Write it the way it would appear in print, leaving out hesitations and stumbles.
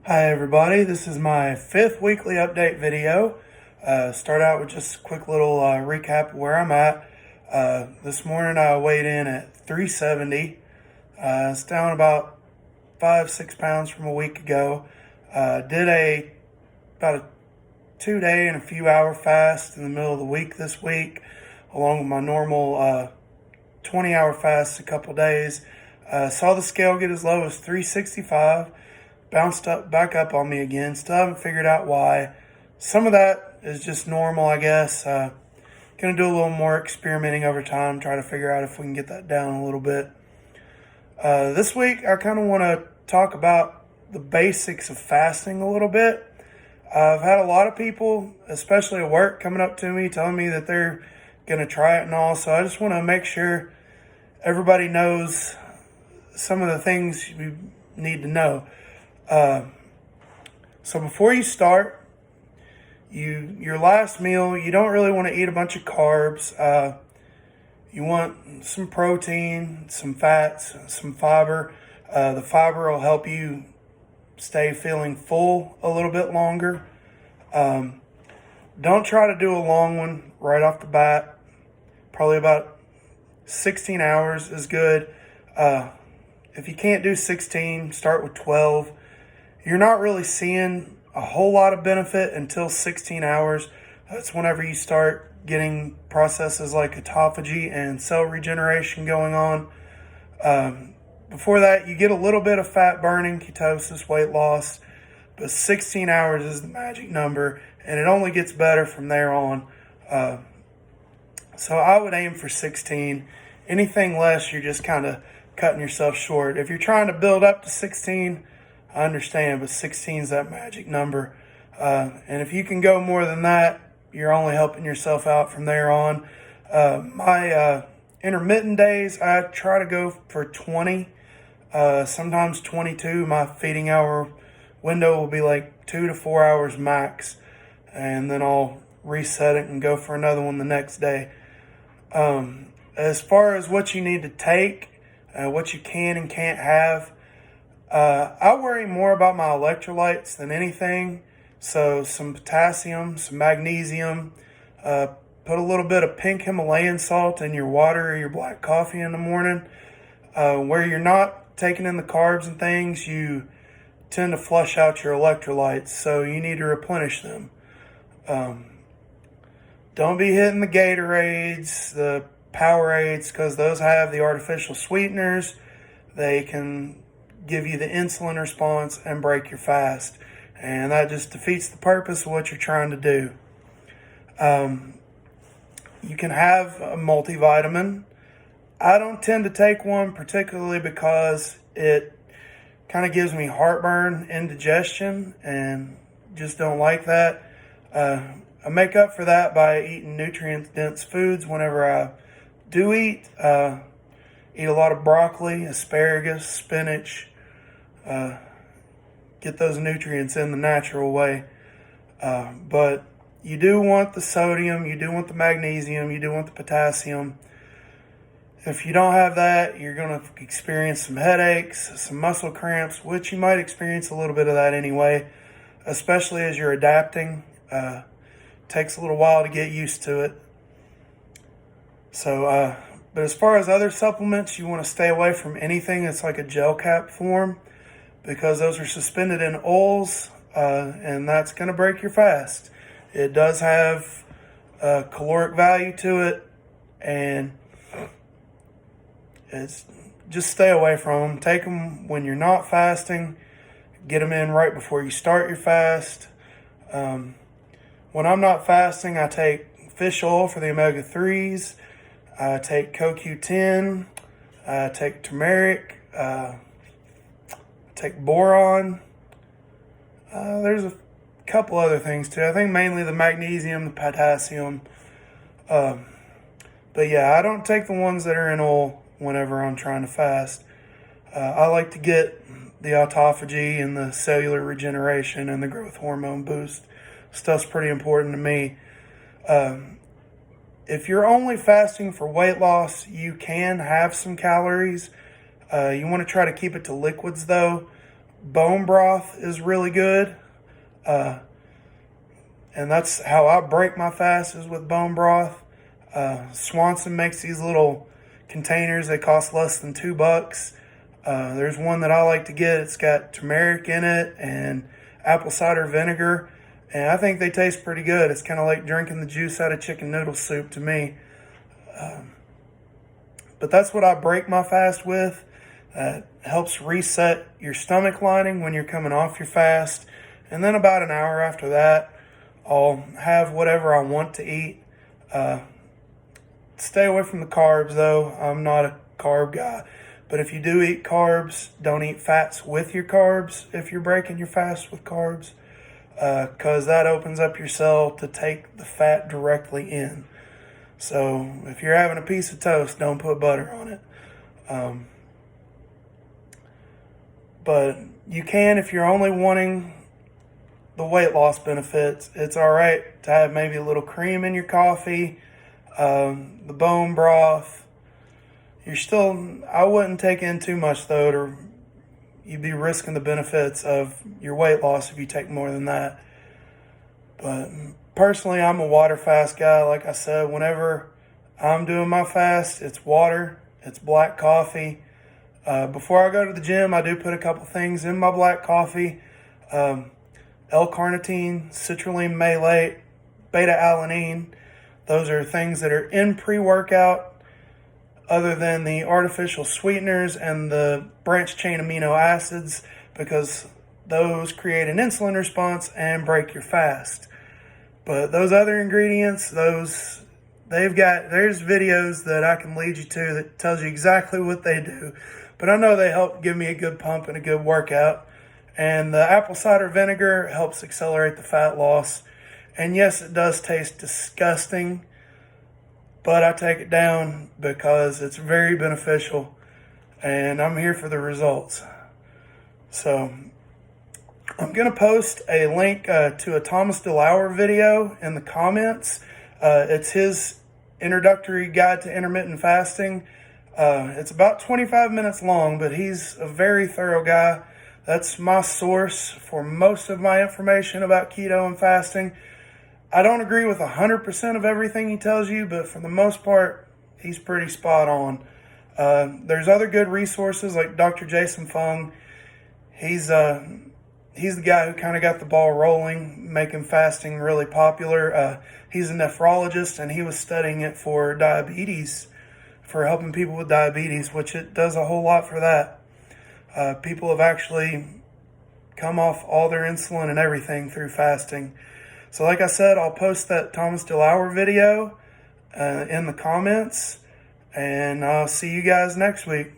Hi everybody, this is my fifth weekly update video. Start out with just a quick little recap of where I'm at. This morning I weighed in at 370. It's down about 5-6 pounds from a week ago. Did about a 2-day and a few hour fast in the middle of the week this week, along with my normal 20-hour fast a couple days. Saw the scale get as low as 365. Bounced back up on me again. Still haven't figured out why. Some of that is just normal, I guess. Gonna do a little more experimenting over time, try to figure out if we can get that down a little bit. This week, I kind of want to talk about the basics of fasting a little bit. I've had a lot of people, especially at work, coming up to me telling me that they're gonna try it and all. So I just want to make sure everybody knows some of the things you need to know. So before you start, your last meal, you don't really want to eat a bunch of carbs. You want some protein, some fats, some fiber. The fiber will help you stay feeling full a little bit longer. Don't try to do a long one right off the bat. Probably about 16 hours is good. If you can't do 16, start with 12. You're not really seeing a whole lot of benefit until 16 hours. That's whenever you start getting processes like autophagy and cell regeneration going on. Before that, you get a little bit of fat burning, ketosis, weight loss, but 16 hours is the magic number, and it only gets better from there on. So I would aim for 16. Anything less, you're just kind of cutting yourself short. If you're trying to build up to 16, I understand, but 16 is that magic number. And if you can go more than that, you're only helping yourself out from there on. My intermittent days, I try to go for 20, sometimes 22. My feeding hour window will be like 2 to 4 hours max. And then I'll reset it and go for another one the next day. As far as what you need to take, what you can and can't have, I worry more about my electrolytes than anything. So some potassium, some magnesium, put a little bit of pink Himalayan salt in your water or your black coffee in the morning. Where you're not taking in the carbs and things, you tend to flush out your electrolytes. So you need to replenish them. Don't be hitting the Gatorades, the Powerades, because those have the artificial sweeteners. They can give you the insulin response and break your fast. And that just defeats the purpose of what you're trying to do. You can have a multivitamin. I don't tend to take one particularly because it kind of gives me heartburn, indigestion, and just don't like that. I make up for that by eating nutrient-dense foods whenever I do eat. Eat a lot of broccoli, asparagus, spinach. Get those nutrients in the natural way. But you do want the sodium, you do want the magnesium, you do want the potassium. If you don't have that, you're going to experience some headaches, some muscle cramps, which you might experience a little bit of that anyway, especially as you're adapting. Takes a little while to get used to it. So, but as far as other supplements, you want to stay away from anything that's like a gel cap form, because those are suspended in oils, and that's going to break your fast. It does have a caloric value to it, and it's just stay away from them. Take them when you're not fasting. Get them in right before you start your fast. When I'm not fasting, I take fish oil for the omega-3s. I take CoQ10. I take turmeric. Take boron. There's a couple other things too. I think mainly the magnesium, the potassium. But yeah, I don't take the ones that are in oil whenever I'm trying to fast. I like to get the autophagy and the cellular regeneration and the growth hormone boost. Stuff's pretty important to me. If you're only fasting for weight loss, you can have some calories. You want to try to keep it to liquids though, Bone broth is really good. And that's how I break my fast, is with bone broth. Swanson makes these little containers. They cost less than $2. There's one that I like to get. It's got turmeric in it and apple cider vinegar. And I think they taste pretty good. It's kind of like drinking the juice out of chicken noodle soup to me. But that's what I break my fast with. Helps reset your stomach lining when you're coming off your fast. And then about an hour after that, I'll have whatever I want to eat. Stay away from the carbs, though. I'm not a carb guy. But if you do eat carbs, don't eat fats with your carbs if you're breaking your fast with carbs, because that opens up your cell to take the fat directly in. So if you're having a piece of toast, don't put butter on it. But you can, if you're only wanting the weight loss benefits, it's all right to have maybe a little cream in your coffee, the bone broth. I wouldn't take in too much, though, or you'd be risking the benefits of your weight loss if you take more than that. But personally, I'm a water fast guy. Like I said, whenever I'm doing my fast, it's water, it's black coffee. Before I go to the gym, I do put a couple things in my black coffee. L-carnitine, citrulline malate, beta-alanine. Those are things that are in pre-workout, other than the artificial sweeteners and the branched chain amino acids, because those create an insulin response and break your fast. But those other ingredients, there's videos that I can lead you to that tells you exactly what they do. But I know they help give me a good pump and a good workout. And the apple cider vinegar helps accelerate the fat loss. And yes, it does taste disgusting, but I take it down because it's very beneficial, and I'm here for the results. So I'm going to post a link to a Thomas DeLauer video in the comments. It's his introductory guide to intermittent fasting. It's about 25 minutes long, but he's a very thorough guy. That's my source for most of my information about keto and fasting. I don't agree with 100% of everything he tells you, but for the most part, he's pretty spot on. There's other good resources like Dr. Jason Fung. He's the guy who kind of got the ball rolling, making fasting really popular. He's a nephrologist, and he was studying it for diabetes, for helping people with diabetes, which it does a whole lot for that. People have actually come off all their insulin and everything through fasting. So like I said, I'll post that Thomas DeLauer video in the comments, and I'll see you guys next week.